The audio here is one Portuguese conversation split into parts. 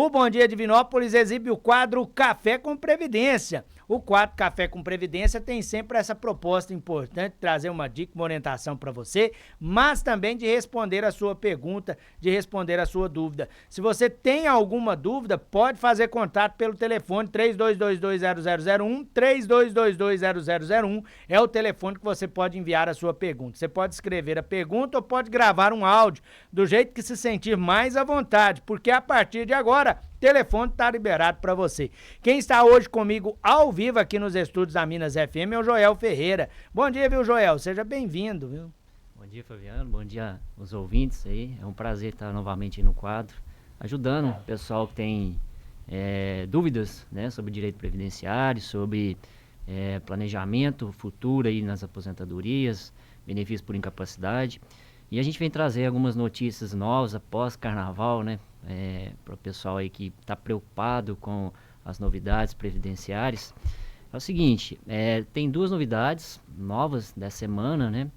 O Bom Dia Divinópolis exibe o quadro Café com Previdência. O quadro Café com Previdência tem sempre essa proposta importante, trazer uma dica, uma orientação para você, mas também de responder a sua pergunta, de responder a sua dúvida. Se você tem alguma dúvida, pode fazer contato pelo telefone 32220001, 32220001 é o telefone que você pode enviar a sua pergunta. Você pode escrever a pergunta ou pode gravar um áudio, do jeito que se sentir mais à vontade, porque a partir de agora, o telefone está liberado para você. Quem está hoje comigo ao vivo aqui nos estúdios da Minas FM é o Joel Ferreira. Bom dia, viu, Joel? Seja bem-vindo, viu? Bom dia, Fabiano. Bom dia aos ouvintes aí. É um prazer estar novamente aí no quadro, ajudando o pessoal que tem dúvidas, né, sobre direito previdenciário, sobre planejamento futuro aí nas aposentadorias, benefícios por incapacidade. E a gente vem trazer algumas notícias novas após carnaval, né, para o pessoal aí que está preocupado com as novidades previdenciárias. É o seguinte, tem duas novidades novas dessa semana, né?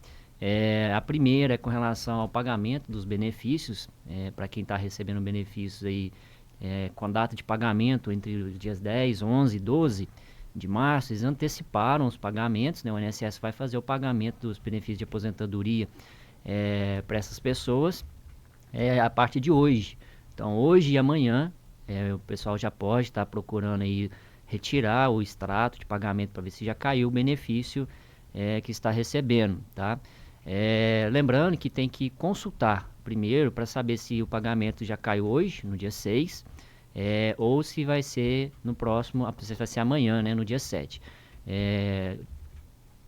A primeira é com relação ao pagamento dos benefícios, para quem está recebendo benefícios aí com data de pagamento entre os dias 10, 11 e 12 de março. Eles anteciparam os pagamentos, né? O INSS vai fazer o pagamento dos benefícios de aposentadoria para essas pessoas a partir de hoje. Então, hoje e amanhã, o pessoal já pode estar procurando aí retirar o extrato de pagamento para ver se já caiu o benefício que está recebendo, tá? Lembrando que tem que consultar primeiro para saber se o pagamento já caiu hoje, no dia 6, ou se vai ser no próximo, se vai ser amanhã, né, no dia 7.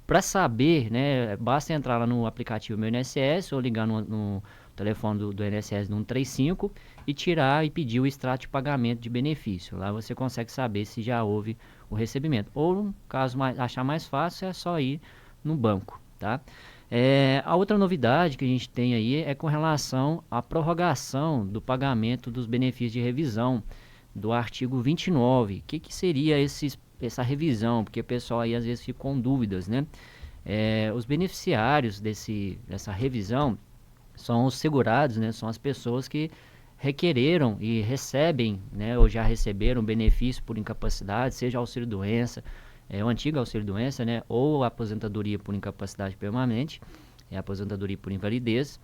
Para saber, né, basta entrar lá no aplicativo Meu INSS ou ligar no telefone do INSS no 135 e tirar e pedir o extrato de pagamento de benefício. Lá você consegue saber se já houve o recebimento. Ou, caso achar mais fácil, é só ir no banco, tá? A outra novidade que a gente tem aí é com relação à prorrogação do pagamento dos benefícios de revisão do artigo 29. O que seria essa revisão? Porque o pessoal aí às vezes fica com dúvidas, né? Os beneficiários dessa revisão são os segurados, né? São as pessoas que requereram e recebem, né, ou já receberam benefício por incapacidade, seja auxílio-doença, o antigo auxílio-doença, né, ou aposentadoria por incapacidade permanente, aposentadoria por invalidez,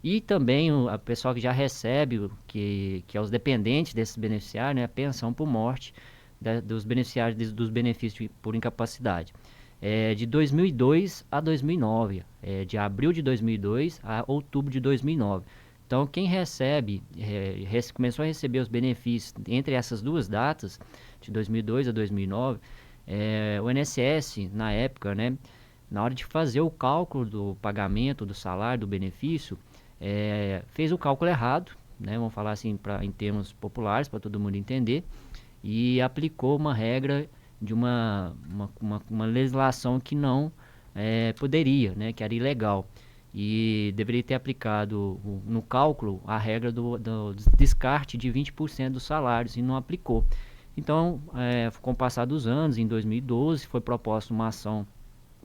e também o pessoal que já recebe, que é os dependentes desses beneficiários, né, a pensão por morte dos beneficiários dos benefícios por incapacidade. De 2002 a 2009, de abril de 2002 a outubro de 2009. Então, quem começou a receber os benefícios entre essas duas datas, de 2002 a 2009, o INSS, na época, né, na hora de fazer o cálculo do pagamento, do salário, do benefício, fez o cálculo errado, né, vamos falar assim em termos populares, para todo mundo entender, e aplicou uma regra de uma legislação que não poderia, né, que era ilegal. E deveria ter aplicado no cálculo a regra do descarte de 20% dos salários e não aplicou. Então, com o passar dos anos, em 2012, foi proposta uma ação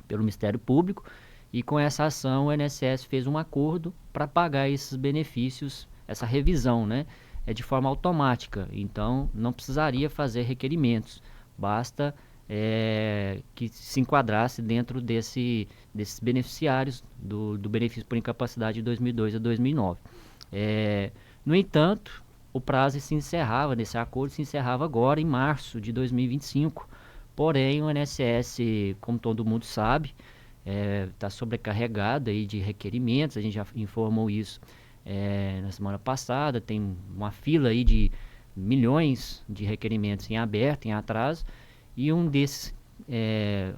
pelo Ministério Público e com essa ação o INSS fez um acordo para pagar esses benefícios, essa revisão, né? De forma automática, então não precisaria fazer requerimentos, basta que se enquadrasse dentro desses beneficiários do benefício por incapacidade de 2002 a 2009. No entanto, o prazo se encerrava, nesse acordo se encerrava agora em março de 2025, porém o INSS, como todo mundo sabe, está sobrecarregado aí de requerimentos, a gente já informou isso na semana passada, tem uma fila aí de milhões de requerimentos em aberto, em atraso, e um desses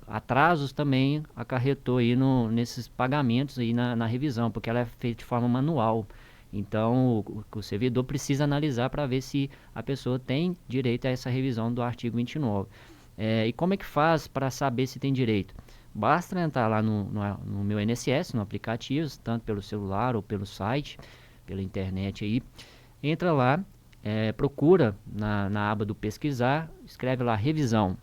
atrasos também acarretou aí nesses pagamentos aí na revisão, porque ela é feita de forma manual. Então, o servidor precisa analisar para ver se a pessoa tem direito a essa revisão do artigo 29. E como é que faz para saber se tem direito? Basta entrar lá no meu INSS, no aplicativo, tanto pelo celular ou pelo site, pela internet aí. Entra lá, procura na aba do pesquisar, escreve lá revisão.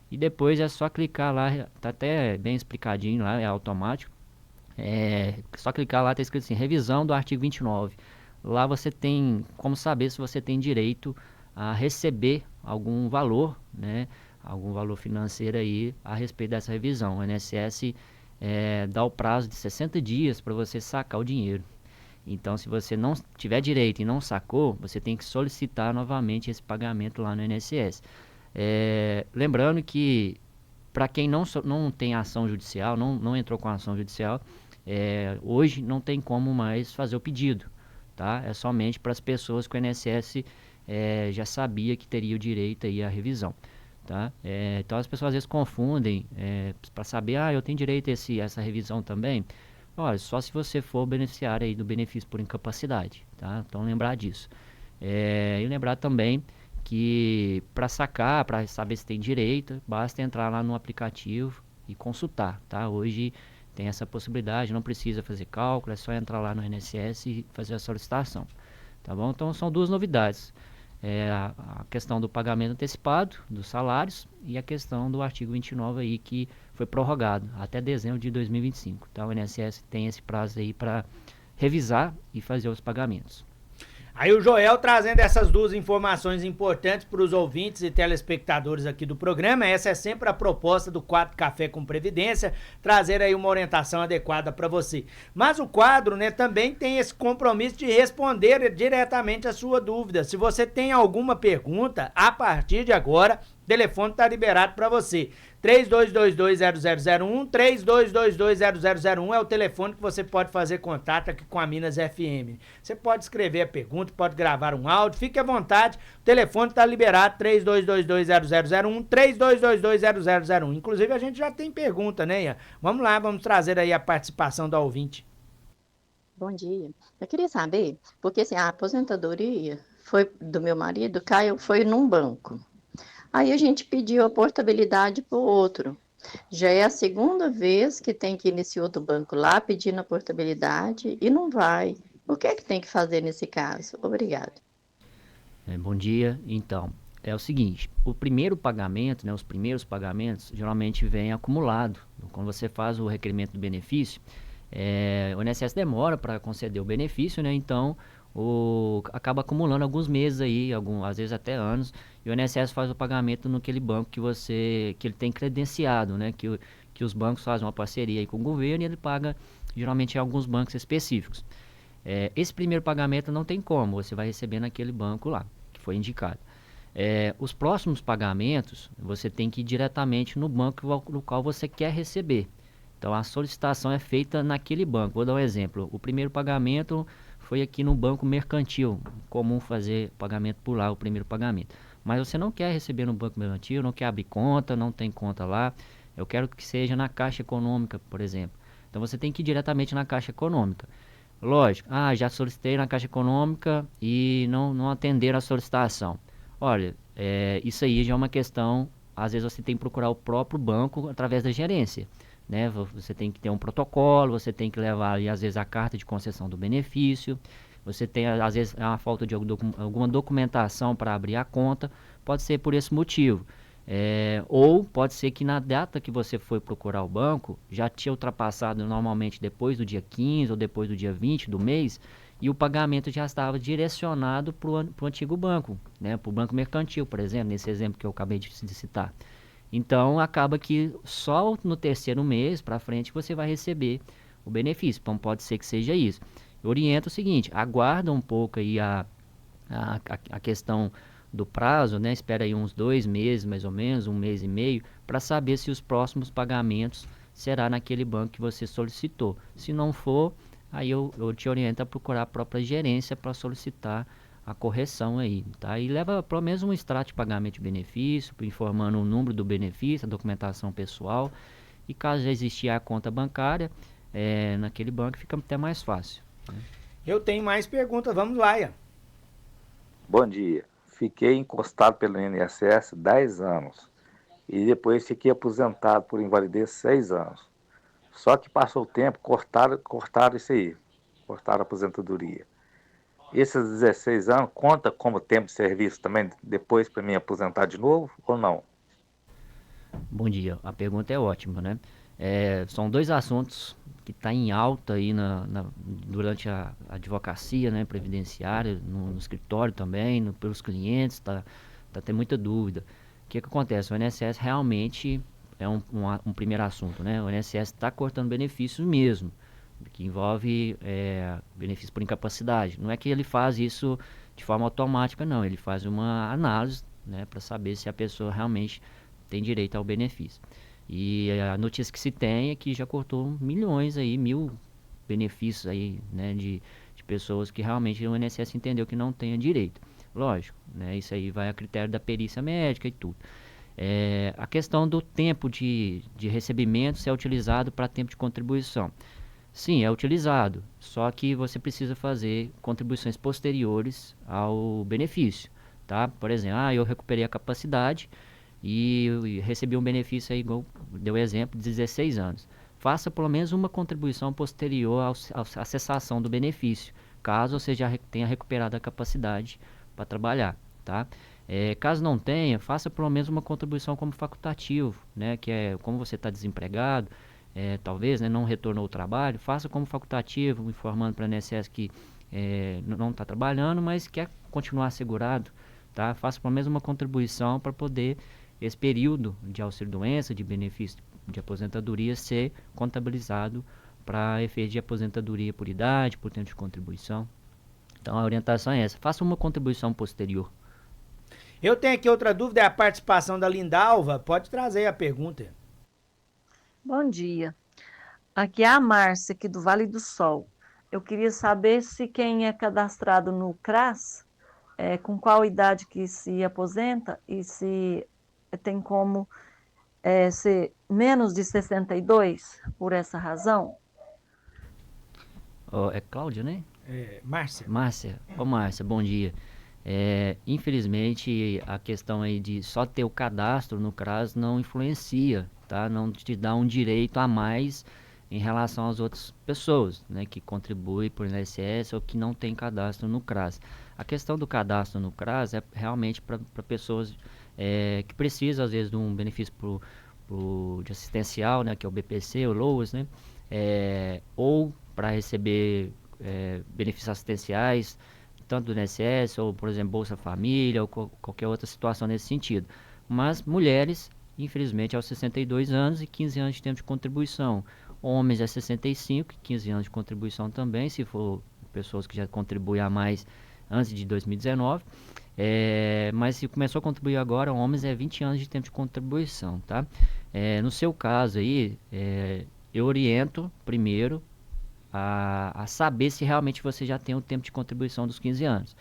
E depois é só clicar lá, tá até bem explicadinho lá, é automático. Só clicar lá, tá escrito assim, revisão do artigo 29. Lá você tem como saber se você tem direito a receber algum valor, né, algum valor financeiro aí a respeito dessa revisão. O INSS dá o prazo de 60 dias para você sacar o dinheiro. Então, se você não tiver direito e não sacou, você tem que solicitar novamente esse pagamento lá no INSS. Lembrando que para quem não tem ação judicial, não entrou com ação judicial, hoje não tem como mais fazer o pedido, tá? É somente para as pessoas que o INSS já sabia que teria o direito aí à revisão, tá? Então as pessoas às vezes confundem para saber, eu tenho direito a essa revisão também. Olha, só se você for beneficiário aí do benefício por incapacidade, tá? Então lembrar disso. E lembrar também que para sacar, para saber se tem direito, basta entrar lá no aplicativo e consultar, tá? Hoje tem essa possibilidade, não precisa fazer cálculo, é só entrar lá no INSS e fazer a solicitação, tá bom? Então são duas novidades. A questão do pagamento antecipado dos salários e a questão do artigo 29 aí que foi prorrogado até dezembro de 2025. Então o INSS tem esse prazo aí para revisar e fazer os pagamentos. Aí o Joel trazendo essas duas informações importantes para os ouvintes e telespectadores aqui do programa. Essa é sempre a proposta do quadro Café com Previdência, trazer aí uma orientação adequada para você. Mas o quadro, né, também tem esse compromisso de responder diretamente a sua dúvida. Se você tem alguma pergunta, a partir de agora, o telefone está liberado para você. 32220001, 32220001 é o telefone que você pode fazer contato aqui com a Minas FM. Você pode escrever a pergunta, pode gravar um áudio, fique à vontade, o telefone está liberado, 32220001, 32220001. Inclusive a gente já tem pergunta, né, Ian? Vamos lá, vamos trazer aí a participação da ouvinte. Bom dia. Eu queria saber, porque assim, a aposentadoria do meu marido foi num banco. Aí a gente pediu a portabilidade para o outro. Já é a segunda vez que tem que ir nesse outro banco lá pedindo a portabilidade e não vai. O que é que tem que fazer nesse caso? Obrigada. Bom dia. Então, é o seguinte, o primeiro pagamento, né, os primeiros pagamentos, geralmente vem acumulado. Quando você faz o requerimento do benefício, o INSS demora para conceder o benefício, né? Então acaba acumulando alguns meses aí, às vezes até anos, e o INSS faz o pagamento naquele banco que ele tem credenciado, né? Que os bancos fazem uma parceria aí com o governo e ele paga geralmente em alguns bancos específicos. Esse primeiro pagamento não tem como, você vai receber naquele banco lá, que foi indicado. Os próximos pagamentos, você tem que ir diretamente no banco no qual você quer receber. Então a solicitação é feita naquele banco. Vou dar um exemplo. O primeiro pagamento foi aqui no Banco Mercantil. Comum fazer pagamento por lá, o primeiro pagamento. Mas você não quer receber no Banco Mercantil, não quer abrir conta, não tem conta lá. Eu quero que seja na Caixa Econômica, por exemplo. Então você tem que ir diretamente na Caixa Econômica. Lógico, já solicitei na Caixa Econômica e não atenderam a solicitação. Olha, isso aí já é uma questão, às vezes você tem que procurar o próprio banco através da gerência. Né? Você tem que ter um protocolo, você tem que levar ali, às vezes, a carta de concessão do benefício, você tem, às vezes, uma falta de alguma documentação para abrir a conta, pode ser por esse motivo. Ou pode ser que na data que você foi procurar o banco, já tinha ultrapassado normalmente depois do dia 15 ou depois do dia 20 do mês, e o pagamento já estava direcionado para o antigo banco, né? Para o Banco Mercantil, por exemplo, nesse exemplo que eu acabei de citar. Então, acaba que só no terceiro mês para frente você vai receber o benefício. Então, pode ser que seja isso. Eu oriento o seguinte, aguarda um pouco aí a questão do prazo, né? Espera aí uns 2 meses, mais ou menos, 1 mês e meio, para saber se os próximos pagamentos será naquele banco que você solicitou. Se não for, aí eu te oriento a procurar a própria gerência para solicitar a correção aí, tá? E leva pelo menos um extrato de pagamento de benefício, informando o número do benefício, a documentação pessoal, e caso já existir a conta bancária, naquele banco fica até mais fácil. Né? Eu tenho mais perguntas, vamos lá, Ian. Bom dia, fiquei encostado pelo INSS 10 anos, e depois fiquei aposentado por invalidez 6 anos. Só que passou o tempo, cortaram isso aí, cortaram a aposentadoria. Esses 16 anos conta como tempo de serviço também depois para me aposentar de novo ou não? Bom dia, a pergunta é ótima, né? São dois assuntos que estão em alta aí durante a advocacia, né, previdenciária, no escritório também, pelos clientes, tá tendo muita dúvida. O que acontece? O INSS realmente é um primeiro assunto, né? O INSS está cortando benefícios mesmo, que envolve benefícios por incapacidade. Não é que ele faz isso de forma automática, não. Ele faz uma análise, né, para saber se a pessoa realmente tem direito ao benefício. E a notícia que se tem é que já cortou milhões aí, 1.000 benefícios aí, né, de pessoas que realmente o INSS entendeu que não tenha direito. Lógico, né, isso aí vai a critério da perícia médica e tudo. A questão do tempo de recebimento, se é utilizado para tempo de contribuição. Sim, é utilizado, só que você precisa fazer contribuições posteriores ao benefício, tá? Por exemplo, eu recuperei a capacidade e recebi um benefício aí, igual deu exemplo, de 16 anos. Faça pelo menos uma contribuição posterior à cessação do benefício, caso você já tenha recuperado a capacidade para trabalhar, tá? Caso não tenha, faça pelo menos uma contribuição como facultativo, né? Que é como você está desempregado, talvez, né, não retornou ao trabalho, faça como facultativo, informando para a INSS que não está trabalhando, mas quer continuar segurado, tá? Faça pelo menos uma contribuição para poder esse período de auxílio-doença, de benefício de aposentadoria, ser contabilizado para efeito de aposentadoria por idade, por tempo de contribuição. Então, a orientação é essa. Faça uma contribuição posterior. Eu tenho aqui outra dúvida, é a participação da Lindalva. Pode trazer a pergunta. Bom dia. Aqui é a Márcia, aqui do Vale do Sol. Eu queria saber se quem é cadastrado no CRAS, com qual idade que se aposenta e se tem como ser menos de 62 por essa razão? É Cláudia, né? Márcia. Márcia, bom dia. Infelizmente, a questão aí de só ter o cadastro no CRAS não influencia, tá? Não te dá um direito a mais em relação às outras pessoas, né, que contribuem por INSS ou que não tem cadastro no CRAS. A questão do cadastro no CRAS é realmente para pessoas que precisam, às vezes, de um benefício de assistencial, né, que é o BPC, o LOAS, né, ou para receber benefícios assistenciais, tanto do INSS, ou, por exemplo, Bolsa Família, ou qualquer outra situação nesse sentido. Mas mulheres, infelizmente, aos 62 anos e 15 anos de tempo de contribuição. Homens é 65 e 15 anos de contribuição também, se for pessoas que já contribuem a mais antes de 2019. Mas se começou a contribuir agora, homens é 20 anos de tempo de contribuição, tá? No seu caso aí, eu oriento primeiro a saber se realmente você já tem o tempo de contribuição dos 15 anos.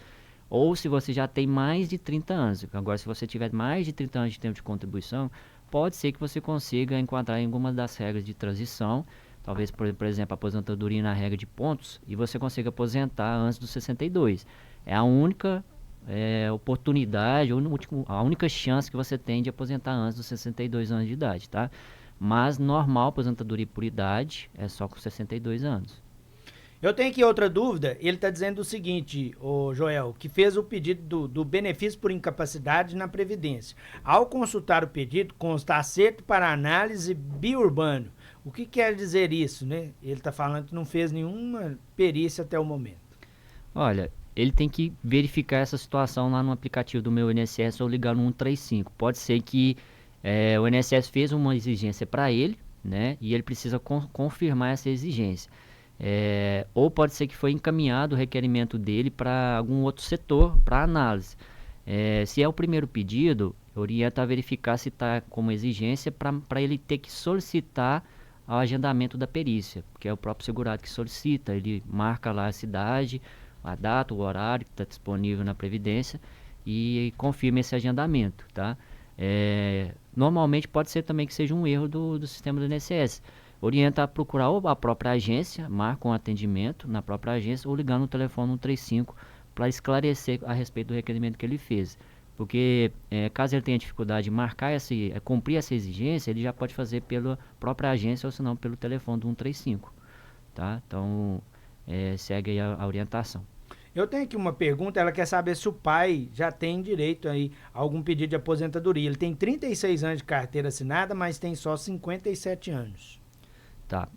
Ou se você já tem mais de 30 anos. Agora, se você tiver mais de 30 anos de tempo de contribuição, pode ser que você consiga enquadrar em alguma das regras de transição. Talvez, por exemplo, a aposentadoria na regra de pontos, e você consiga aposentar antes dos 62. É a única oportunidade, a única chance que você tem de aposentar antes dos 62 anos de idade, tá? Mas normal, aposentadoria por idade, é só com 62 anos. Eu tenho aqui outra dúvida, ele está dizendo o seguinte, o Joel, que fez o pedido do benefício por incapacidade na Previdência. Ao consultar o pedido, consta acerto para análise biurbano. O que quer dizer isso, né? Ele está falando que não fez nenhuma perícia até o momento. Olha, ele tem que verificar essa situação lá no aplicativo do meu INSS ou ligar no 135. Pode ser que o INSS fez uma exigência para ele, né? E ele precisa confirmar essa exigência. Ou pode ser que foi encaminhado o requerimento dele para algum outro setor para análise. Se é o primeiro pedido, orienta a verificar se está como exigência para ele ter que solicitar o agendamento da perícia, porque é o próprio segurado que solicita, ele marca lá a cidade, a data, o horário que está disponível na Previdência e confirma esse agendamento, tá? Normalmente pode ser também que seja um erro do sistema do INSS. Orienta a procurar ou a própria agência, marca um atendimento na própria agência ou ligar no telefone 135 para esclarecer a respeito do requerimento que ele fez. Porque caso ele tenha dificuldade de marcar cumprir essa exigência, ele já pode fazer pela própria agência ou se não pelo telefone do 135. Tá? Então, segue aí a orientação. Eu tenho aqui uma pergunta, ela quer saber se o pai já tem direito aí a algum pedido de aposentadoria. Ele tem 36 anos de carteira assinada, mas tem só 57 anos. Tá.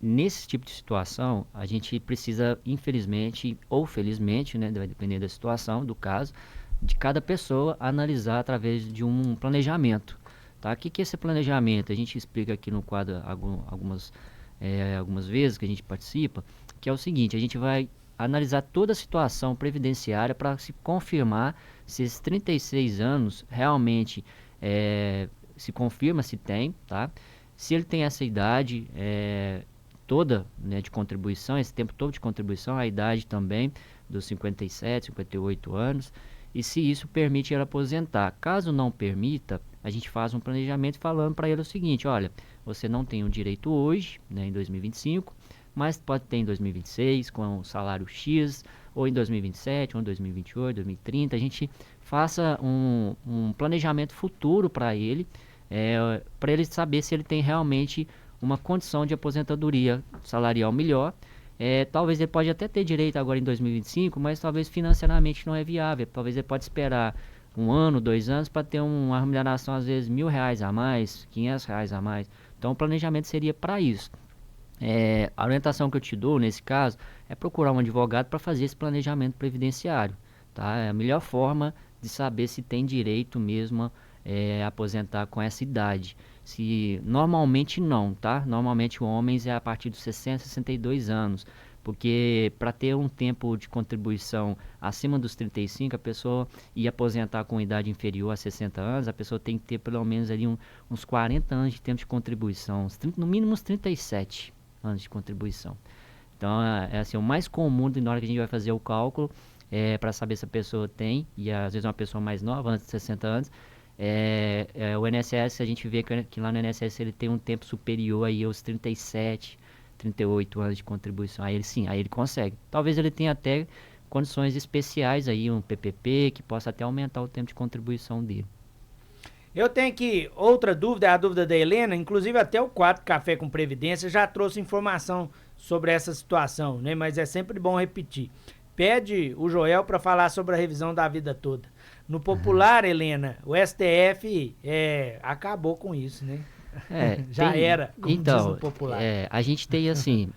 Nesse tipo de situação, a gente precisa, infelizmente ou felizmente, né, vai depender da situação, do caso, de cada pessoa analisar através de um planejamento. Tá? O que é esse planejamento? A gente explica aqui no quadro algumas vezes que a gente participa, que é o seguinte: a gente vai analisar toda a situação previdenciária para se confirmar se esses 36 anos realmente se confirma se tem, tá? Se ele tem essa idade toda, né, de contribuição, esse tempo todo de contribuição, a idade também dos 57, 58 anos, e se isso permite ele aposentar. Caso não permita, a gente faz um planejamento falando para ele o seguinte: olha, você não tem o direito hoje, né, em 2025, mas pode ter em 2026 com um salário X, ou em 2027, ou em 2028, 2030. A gente faça um planejamento futuro para ele saber se ele tem realmente uma condição de aposentadoria salarial melhor. Talvez ele pode até ter direito agora em 2025, mas talvez financeiramente não é viável. Talvez ele pode esperar 1 ano, 2 anos para ter uma remuneração às vezes R$1.000 a mais, R$500 a mais. Então o planejamento seria para isso. A orientação que eu te dou nesse caso é procurar um advogado para fazer esse planejamento previdenciário, tá? É a melhor forma de saber se tem direito mesmo a aposentar com essa idade. Normalmente não, tá? Normalmente homens é a partir dos 60, 62 anos, porque para ter um tempo de contribuição acima dos 35, a pessoa ia aposentar com idade inferior a 60 anos, a pessoa tem que ter pelo menos ali uns 40 anos de tempo de contribuição, no mínimo uns 37 anos de contribuição. Então, assim, o mais comum na hora que a gente vai fazer o cálculo, para saber se a pessoa tem, e às vezes uma pessoa mais nova, antes de 60 anos, o INSS, a gente vê que lá no INSS ele tem um tempo superior aí aos 37, 38 anos de contribuição. Aí ele consegue. Talvez ele tenha até condições especiais aí, um PPP, que possa até aumentar o tempo de contribuição dele. Eu tenho aqui outra dúvida, é a dúvida da Helena, inclusive até o quadro Café com Previdência já trouxe informação sobre essa situação, né? Mas é sempre bom repetir. Pede o Joel para falar sobre a revisão da vida toda. No popular, Helena, o STF acabou com isso, né? Já era, como diz no popular. A gente tem assim,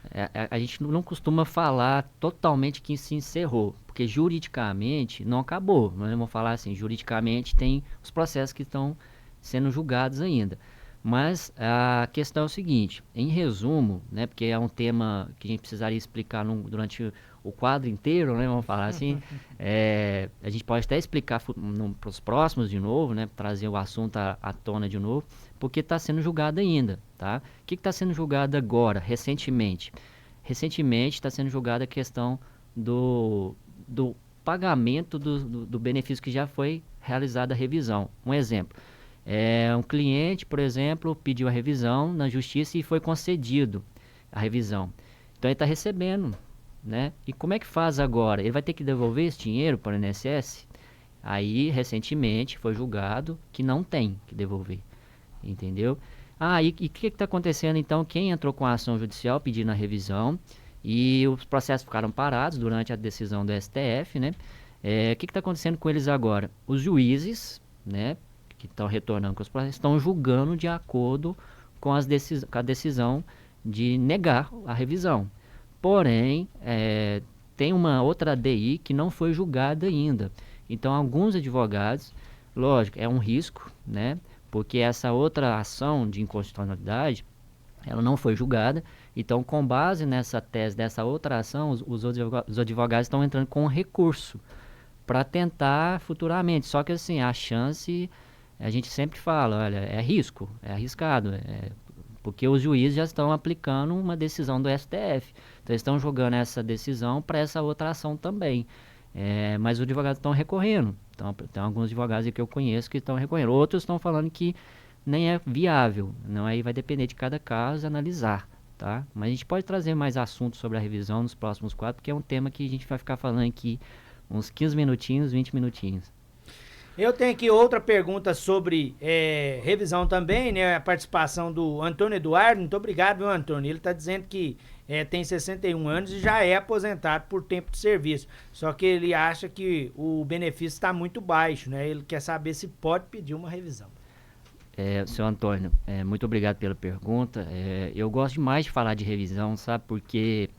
a gente não costuma falar totalmente que se encerrou, porque juridicamente não acabou. Nós vamos falar assim, juridicamente tem os processos que estão sendo julgados ainda. Mas a questão é o seguinte, em resumo, né, porque é um tema que a gente precisaria explicar durante o quadro inteiro, né, vamos falar assim, a gente pode até explicar para os próximos de novo, né, trazer o assunto à tona de novo, porque está sendo julgado ainda, tá? O que está sendo julgado agora, recentemente? Recentemente está sendo julgada a questão do pagamento do benefício que já foi realizada a revisão. Um exemplo, um cliente, por exemplo, pediu a revisão na justiça e foi concedido a revisão. Então ele está recebendo, né? E como é que faz agora? Ele vai ter que devolver esse dinheiro para o INSS? Aí, recentemente, foi julgado que não tem que devolver, entendeu? E o que está acontecendo, então? Quem entrou com a ação judicial pedindo a revisão e os processos ficaram parados durante a decisão do STF, né? O que está acontecendo com eles agora? Os juízes, né, que estão retornando com os processos, estão julgando de acordo com a decisão de negar a revisão. Porém, tem uma outra ADI que não foi julgada ainda. Então, alguns advogados, lógico, é um risco, né? Porque essa outra ação de inconstitucionalidade, ela não foi julgada. Então, com base nessa tese dessa outra ação, os advogados estão entrando com recurso para tentar futuramente. Só que, assim, a chance, a gente sempre fala, olha, é risco, é arriscado, porque os juízes já estão aplicando uma decisão do STF. Então, eles estão jogando essa decisão para essa outra ação também. Mas os advogados estão recorrendo. Então, tem alguns advogados que eu conheço que estão recorrendo. Outros estão falando que nem é viável. Não, aí vai depender de cada caso analisar, tá? Mas a gente pode trazer mais assuntos sobre a revisão nos próximos quadros, porque é um tema que a gente vai ficar falando aqui uns 15 minutinhos, 20 minutinhos. Eu tenho aqui outra pergunta sobre revisão também, né? A participação do Antônio Eduardo. Muito obrigado, viu, Antônio? Ele está dizendo que tem 61 anos e já é aposentado por tempo de serviço. Só que ele acha que o benefício está muito baixo, né? Ele quer saber se pode pedir uma revisão. Seu Antônio, muito obrigado pela pergunta. Eu gosto demais de falar de revisão, sabe? Porque,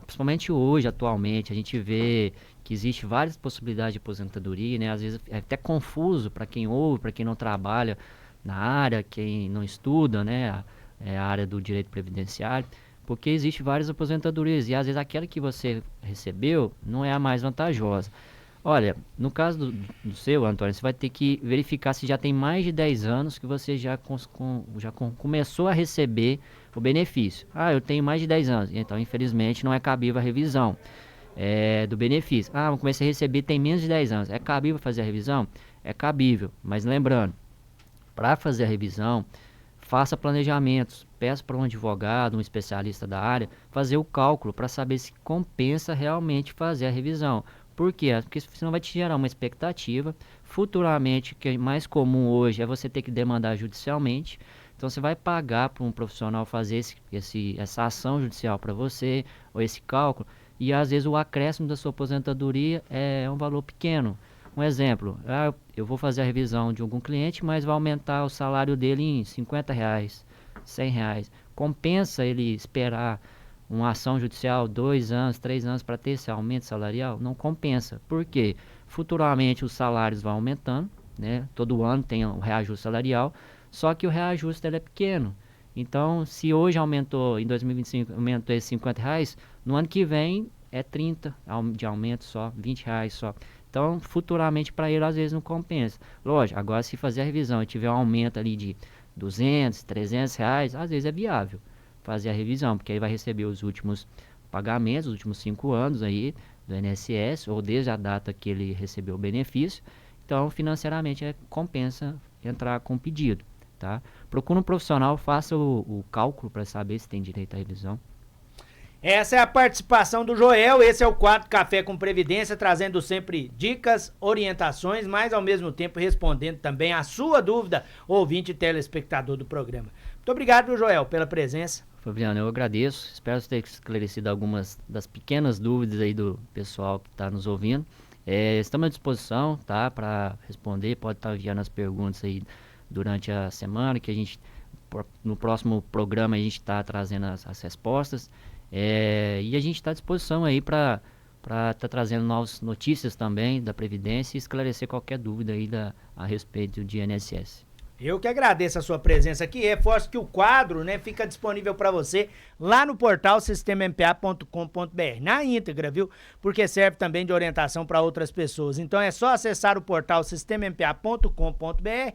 principalmente hoje, atualmente, a gente vê que existe várias possibilidades de aposentadoria, né? Às vezes é até confuso para quem ouve, para quem não trabalha na área, quem não estuda, né? A área do direito previdenciário, porque existe várias aposentadorias e às vezes aquela que você recebeu não é a mais vantajosa. Olha, no caso do seu, Antônio, você vai ter que verificar se já tem mais de 10 anos que você já começou a receber o benefício. Ah, eu tenho mais de 10 anos, então infelizmente não é cabível a revisão do benefício. Ah, eu comecei a receber tem menos de 10 anos. É cabível fazer a revisão? É cabível, mas lembrando, para fazer a revisão, faça planejamentos, peça para um advogado, um especialista da área, fazer o cálculo para saber se compensa realmente fazer a revisão. Por quê? Porque senão vai te gerar uma expectativa. Futuramente, o que é mais comum hoje é você ter que demandar judicialmente. Então você vai pagar para um profissional fazer essa ação judicial para você, ou esse cálculo, e às vezes o acréscimo da sua aposentadoria é um valor pequeno. Um exemplo, eu vou fazer a revisão de algum cliente, mas vai aumentar o salário dele em R$50, R$100. Compensa ele esperar uma ação judicial 2 anos, 3 anos para ter esse aumento salarial? Não compensa. Por quê? Futuramente os salários vão aumentando, né? Todo ano tem um reajuste salarial, só que o reajuste ele é pequeno. Então, se hoje aumentou, em 2025, aumentou esses R$50, no ano que vem é 30 de aumento só, R$20 só. Então, futuramente para ele às vezes não compensa. Lógico, agora se fazer a revisão e tiver um aumento ali de R$200, R$300, às vezes é viável fazer a revisão, porque aí vai receber os últimos pagamentos, os últimos 5 anos aí do INSS, ou desde a data que ele recebeu o benefício. Então, financeiramente compensa entrar com o pedido, tá? Procura um profissional, faça o cálculo para saber se tem direito à revisão. Essa é a participação do Joel, esse é o quadro Café com Previdência, trazendo sempre dicas, orientações, mas ao mesmo tempo respondendo também a sua dúvida, ouvinte e telespectador do programa. Muito obrigado, Joel, pela presença. Fabiano, eu agradeço, espero ter esclarecido algumas das pequenas dúvidas aí do pessoal que está nos ouvindo. Estamos à disposição, tá, para responder, pode estar enviando as perguntas aí durante a semana, que a gente, no próximo programa, a gente está trazendo as respostas. E a gente está à disposição aí para estar trazendo novas notícias também da Previdência e esclarecer qualquer dúvida aí a respeito de INSS. Eu que agradeço a sua presença aqui, reforço que o quadro, né, fica disponível para você lá no portal sistemampa.com.br, na íntegra, viu? Porque serve também de orientação para outras pessoas. Então é só acessar o portal sistemampa.com.br.